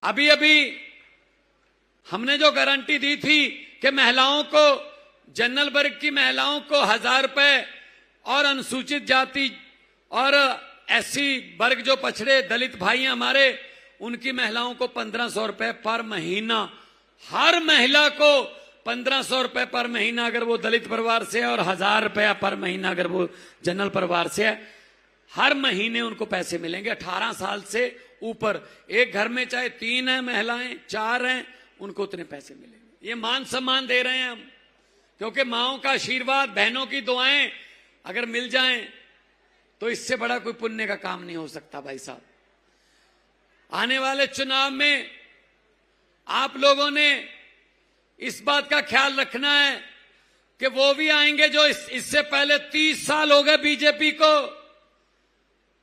अभी अभी हमने जो गारंटी दी थी कि महिलाओं को, जनरल वर्ग की महिलाओं को 1000 रुपए और अनुसूचित जाति और एससी वर्ग जो पछड़े दलित भाई हैं हमारे, उनकी महिलाओं को 1500 रुपए पर महीना, हर महिला को 1500 रुपए पर महीना अगर वो दलित परिवार से है, और 1000 रुपया पर महीना अगर वो जनरल परिवार से है, हर महीने उनको पैसे मिलेंगे 18 साल से ऊपर। एक घर में चाहे 3 हैं महिलाएं, 4 हैं, उनको उतने पैसे मिलेंगे। ये मान सम्मान दे रहे हैं हम, क्योंकि माओं का आशीर्वाद, बहनों की दुआएं अगर मिल जाएं तो इससे बड़ा कोई पुण्य का काम नहीं हो सकता भाई साहब। आने वाले चुनाव में आप लोगों ने इस बात का ख्याल रखना है कि वो भी आएंगे जो इससे पहले 30 साल हो गए बीजेपी को,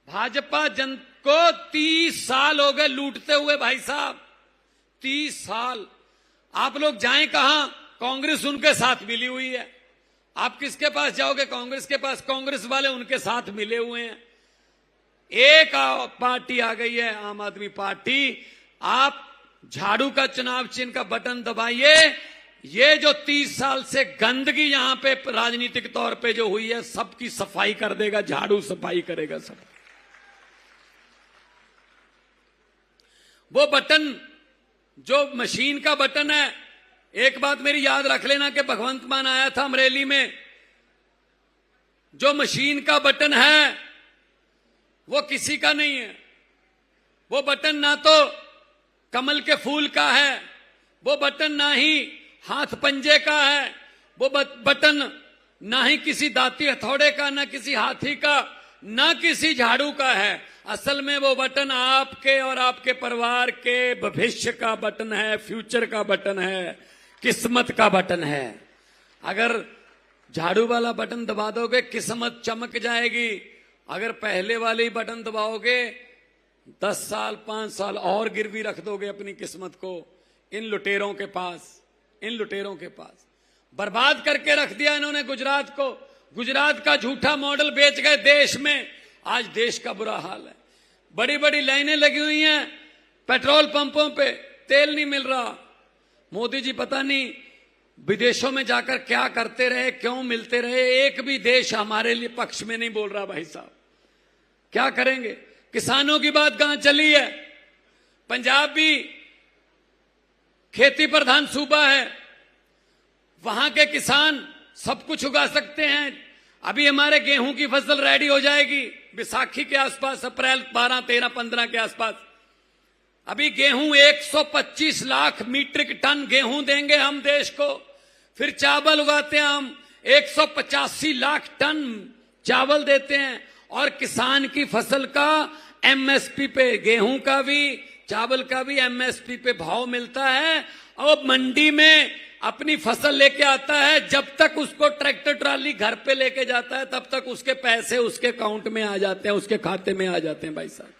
भाजपा जन को 30 साल हो गए लूटते हुए भाई साहब, 30 साल। आप लोग जाएं कहां? कांग्रेस उनके साथ मिली हुई है। आप किसके पास जाओगे? कांग्रेस के पास। कांग्रेस वाले उनके साथ मिले हुए हैं। एक पार्टी आ गई है, आम आदमी पार्टी। आप झाड़ू का चुनाव चिन्ह का बटन दबाइए। ये जो 30 साल से गंदगी यहां पे राजनीतिक तौर पे जो हुई है, सबकी सफाई कर देगा झाड़ू, सफाई करेगा सब। वो बटन जो मशीन का बटन है, एक बात मेरी याद रख लेना कि भगवंत मान आया था अमरेली में, जो मशीन का बटन है वो किसी का नहीं है। वो बटन ना तो कमल के फूल का है, वो बटन ना ही हाथ पंजे का है, वो बटन ना ही किसी दाती हथौड़े का, ना किसी हाथी का, ना किसी झाड़ू का है। असल में वो बटन आपके और आपके परिवार के भविष्य का बटन है, फ्यूचर का बटन है, किस्मत का बटन है। अगर झाड़ू वाला बटन दबा दोगे किस्मत चमक जाएगी। अगर पहले वाले बटन दबाओगे 10 साल 5 साल और गिरवी रख दोगे अपनी किस्मत को इन लुटेरों के पास। इन लुटेरों के पास बर्बाद करके रख दिया इन्होंने गुजरात को। गुजरात का झूठा मॉडल बेच गए देश में। आज देश का बुरा हाल है। बड़ी बड़ी लाइनें लगी हुई हैं पेट्रोल पंपों पे, तेल नहीं मिल रहा। मोदी जी पता नहीं विदेशों में जाकर क्या करते रहे, क्यों मिलते रहे। एक भी देश हमारे लिए पक्ष में नहीं बोल रहा भाई साहब। क्या करेंगे? किसानों की बात कहां चली है? पंजाब भी खेती प्रधान सूबा है, वहां के किसान सब कुछ उगा सकते हैं। अभी हमारे गेहूं की फसल रेडी हो जाएगी बैसाखी के आसपास, अप्रैल 12, 13, 15 के आसपास। अभी गेहूं 125 लाख मीट्रिक टन गेहूं देंगे हम देश को। फिर चावल उगाते हैं हम, 185 लाख टन चावल देते हैं। और किसान की फसल का एमएसपी पे, गेहूं का भी चावल का भी एमएसपी पे भाव मिलता है। और मंडी में अपनी फसल लेके आता है, जब तक उसको ट्रैक्टर ट्राली घर पे लेके जाता है तब तक उसके पैसे उसके अकाउंट में आ जाते हैं, उसके खाते में आ जाते हैं भाई साहब।